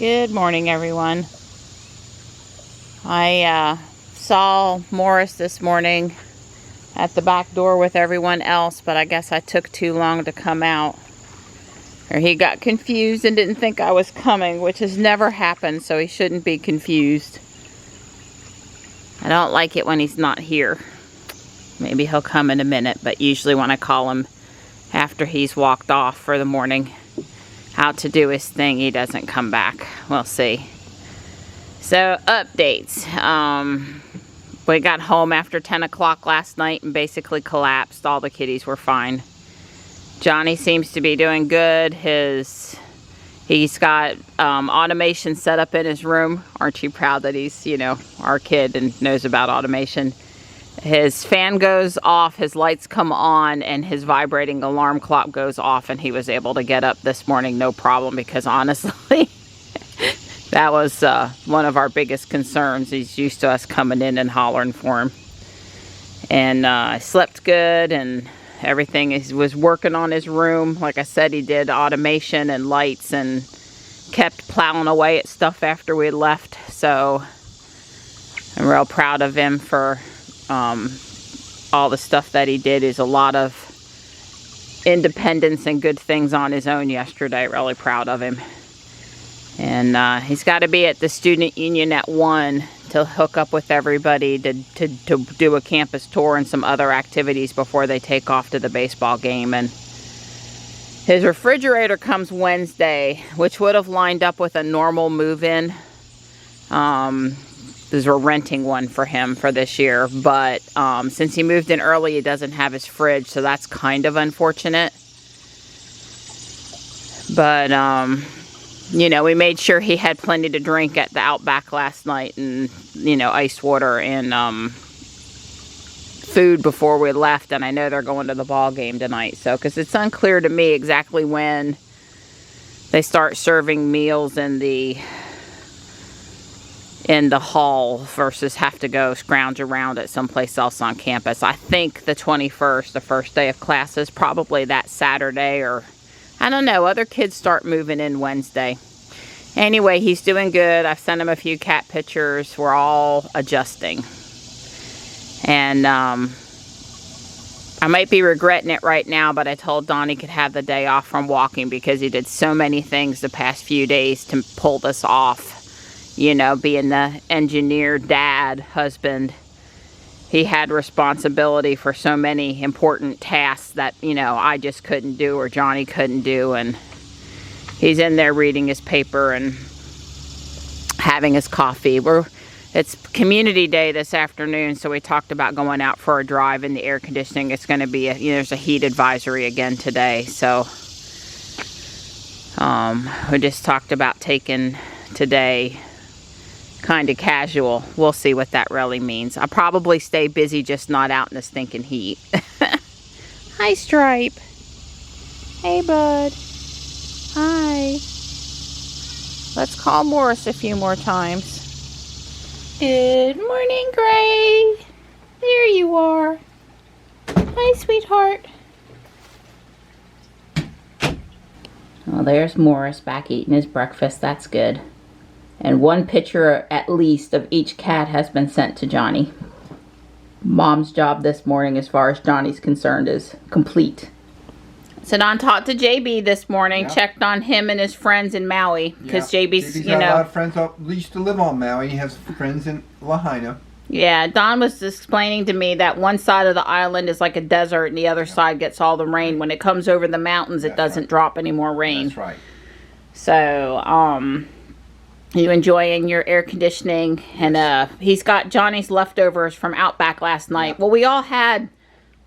Good morning, everyone. I saw Morris this morning at the back door with everyone else, but I guess I took too long to come out. Or he got confused and didn't think I was coming, which has never happened, so he shouldn't be confused. I don't like it when he's not here. Maybe he'll come in a minute, but usually when I call him after he's walked off for the morning out to do his thing, he doesn't come back. We'll see. So, updates. We got home after 10 o'clock last night and basically collapsed. All the kitties were fine. Johnny seems to be doing good. He's got automation set up in his room. Aren't you proud that he's, our kid and knows about automation? His fan goes off, his lights come on, and his vibrating alarm clock goes off, and he was able to get up this morning no problem, because honestly, that was one of our biggest concerns. He's used to us coming in and hollering for him. And slept good, and everything was working on his room. Like I said, he did automation and lights and kept plowing away at stuff after we left. So I'm real proud of him for all the stuff that he did. Is a lot of independence and good things on his own yesterday. Really proud of him. And he's got to be at the student union at 1 to hook up with everybody to do a campus tour and some other activities before they take off to the baseball game. And his refrigerator comes Wednesday, which would have lined up with a normal move-in. Because we're renting one for him for this year. But since he moved in early, he doesn't have his fridge, so that's kind of unfortunate. But we made sure he had plenty to drink at the Outback last night, and, ice water and food before we left. And I know they're going to the ball game tonight. So, because it's unclear to me exactly when they start serving meals in the hall versus have to go scrounge around at someplace else on campus. I think the 21st, the first day of classes, probably that Saturday, or I don't know. Other kids start moving in Wednesday. Anyway, he's doing good. I've sent him a few cat pictures. We're all adjusting. And I might be regretting it right now, but I told Don he could have the day off from walking because he did so many things the past few days to pull this off. Being the engineer, dad, husband, he had responsibility for so many important tasks that, I just couldn't do or Johnny couldn't do. And he's in there reading his paper and having his coffee. It's community day this afternoon, so we talked about going out for a drive in the air conditioning. It's going to be, there's a heat advisory again today. So we just talked about taking today kind of casual. We'll see what that really means. I'll probably stay busy, just not out in the stinking heat. Hi, Stripe. Hey, bud. Hi. Let's call Morris a few more times. Good morning, Gray. There you are. Hi, sweetheart. Well, there's Morris back eating his breakfast. That's good. And one picture at least of each cat has been sent to Johnny. Mom's job this morning, as far as Johnny's concerned, is complete. So Don talked to JB this morning, checked on him and his friends in Maui. Because JB's got a lot of friends up, used to live on Maui. He has friends in Lahaina. Yeah, Don was explaining to me that one side of the island is like a desert and the other side gets all the rain. When it comes over the mountains, it doesn't drop any more rain. That's right. So, you enjoying your air conditioning? And he's got Johnny's leftovers from Outback last night. Well, we all had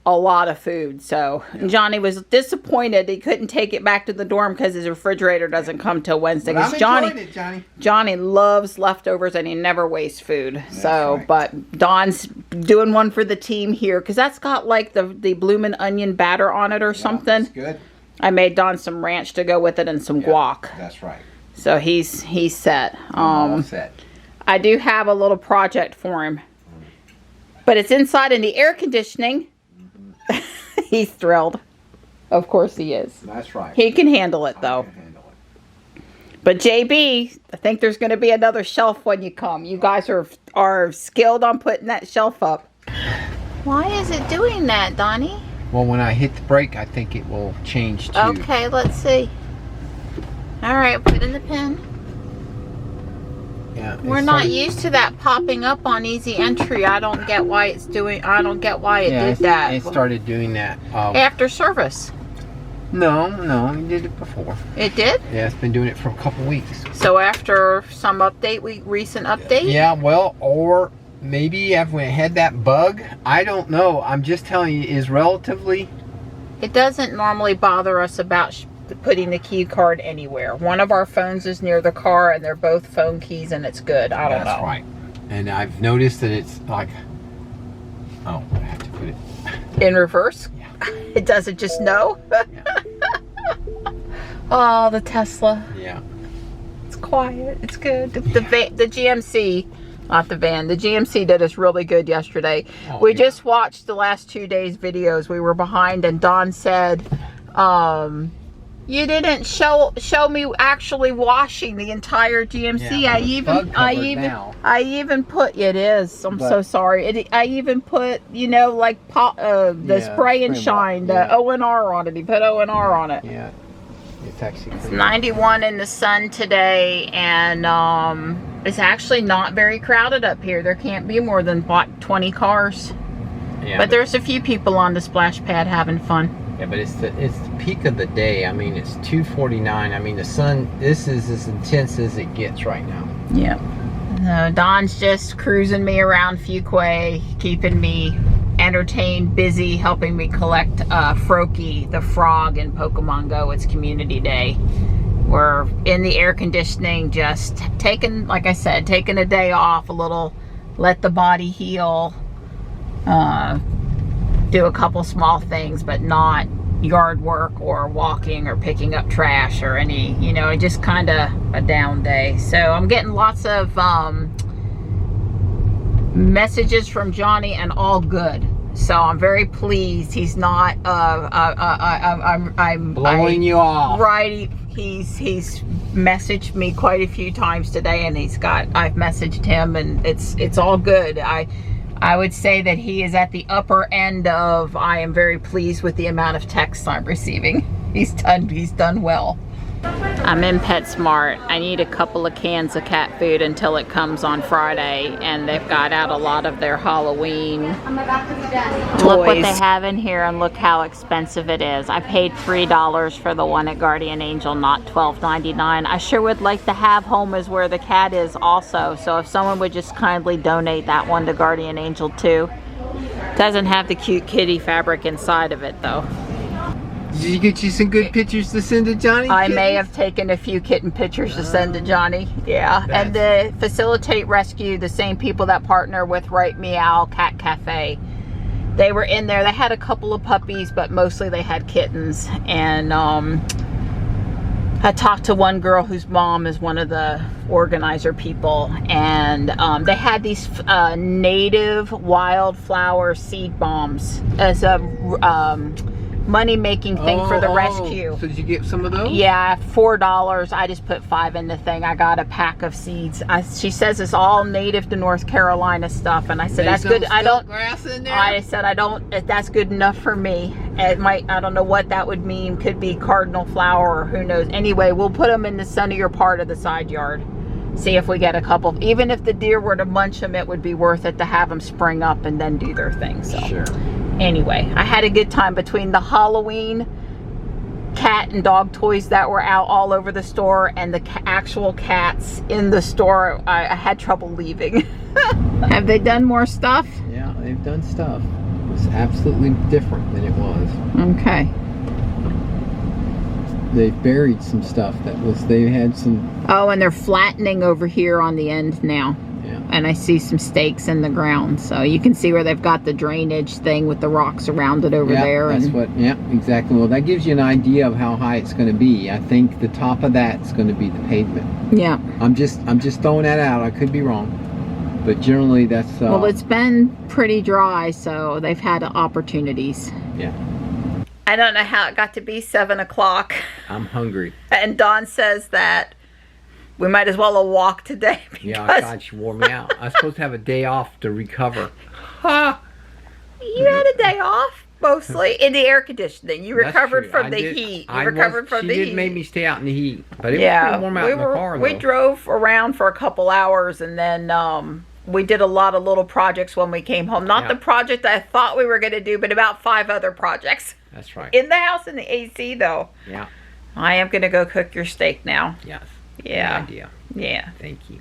a lot of food, so Johnny was disappointed he couldn't take it back to the dorm because his refrigerator doesn't come till Wednesday. But I'm enjoying it, Johnny. Johnny loves leftovers and he never wastes food. That's so, right. But Don's doing one for the team here because that's got like the bloomin' onion batter on it or something. That's good. I made Don some ranch to go with it and some guac. That's right. So he's set. All set. I do have a little project for him. But it's inside in the air conditioning. He's thrilled. Of course he is. That's right. He can handle it though. I can handle it. But JB, I think there's going to be another shelf when you come. You guys are skilled on putting that shelf up. Why is it doing that, Donnie? Well, when I hit the brake, I think it will change too. Okay, let's see. All right, put in the pin. Yeah. We're not used to that popping up on easy entry. I don't get why it's doing. I don't get why it did that. It started doing that after service. No, it did it before. It did? Yeah, it's been doing it for a couple weeks. So after some update, recent update? Yeah, well, or maybe after we had that bug. I don't know. I'm just telling you, is relatively. It doesn't normally bother us about putting the key card anywhere. One of our phones is near the car, and they're both phone keys, and it's good. I don't know. That's right. And I've noticed that it's like, oh, I have to put it in reverse. Yeah. It doesn't just know. Yeah. Oh, the Tesla. Yeah. It's quiet. It's good. The GMC, not the van. The GMC did us really good yesterday. Oh, we yeah. just watched the last 2 days' videos. We were behind, and Don said, "You didn't show me actually washing the entire GMC." Yeah, I even put it is. I'm so sorry. I even put like the spray and shine, the ONR on it. He put ONR on it. Yeah, it's actually. It's 91 in the sun today, and it's actually not very crowded up here. There can't be more than 20 cars. Yeah, but there's a few people on the splash pad having fun. Yeah, but it's the peak of the day. I mean, it's 2:49. I mean, the sun. This is as intense as it gets right now. Yeah. Don's just cruising me around Fuquay, keeping me entertained, busy, helping me collect Froakie, the frog in Pokemon Go. It's Community Day. We're in the air conditioning, just taking, like I said, taking a day off, a little, let the body heal. Do a couple small things, but not yard work or walking or picking up trash or any, just kind of a down day. So I'm getting lots of messages from Johnny, and all good. So I'm very pleased. He's not I'm blowing you off. Right. He's messaged me quite a few times today, and I've messaged him, and it's all good. I would say that he is at the upper end of, I am very pleased with the amount of texts I'm receiving. He's done well. I'm in PetSmart. I need a couple of cans of cat food until it comes on Friday, and they've got out a lot of their Halloween toys. Look what they have in here, and look how expensive it is. I paid $3 for the one at Guardian Angel, not $12.99. I sure would like to have Home is Where the Cat Is also, so if someone would just kindly donate that one to Guardian Angel too. Doesn't have the cute kitty fabric inside of it though. Did you get you some good pictures to send to Johnny? I may have taken a few kitten pictures to send to Johnny. Yeah. And the Facilitate Rescue, the same people that partner with Right Meow Cat Cafe, they were in there. They had a couple of puppies, but mostly they had kittens. And I talked to one girl whose mom is one of the organizer people, and they had these native wildflower seed bombs as a money-making thing for the rescue. So did you get some of those? Yeah, $4. I just put 5 in the thing. I got a pack of seeds. She says it's all native to North Carolina stuff, and I said that's good. I don't. Grass in there? I said I don't. That's good enough for me. It might. I don't know what that would mean. Could be cardinal flower, or who knows. Anyway, we'll put them in the sunnier part of the side yard. See if we get a couple. Even if the deer were to munch them, it would be worth it to have them spring up and then do their thing. So. Sure. Anyway, I had a good time between the Halloween cat and dog toys that were out all over the store and the actual cats in the store. I had trouble leaving. Have they done more stuff? Yeah, they've done stuff. It's absolutely different than it was. Okay. They've buried some stuff they had some. Oh, and they're flattening over here on the end now. Yeah. And I see some stakes in the ground, so you can see where they've got the drainage thing with the rocks around it over there. That's exactly. Well, that gives you an idea of how high it's going to be. I think the top of that's going to be the pavement. Yeah. I'm just throwing that out. I could be wrong, but generally that's. Well, it's been pretty dry, so they've had opportunities. Yeah. I don't know how it got to be 7 o'clock. I'm hungry. And Dawn says that we might as well have walked today. Yeah, because God, she wore me out. I was supposed to have a day off to recover. You had a day off, mostly, in the air conditioning. You recovered from the heat. You recovered from the heat. She did make me stay out in the heat. But it was pretty warm out in the car, though. We drove around for a couple hours, and then we did a lot of little projects when we came home. Not the project I thought we were going to do, but about 5 other projects. That's right. In the house, in the AC, though. Yeah. I am going to go cook your steak now. Yes. Yeah. Good idea. Yeah. Thank you.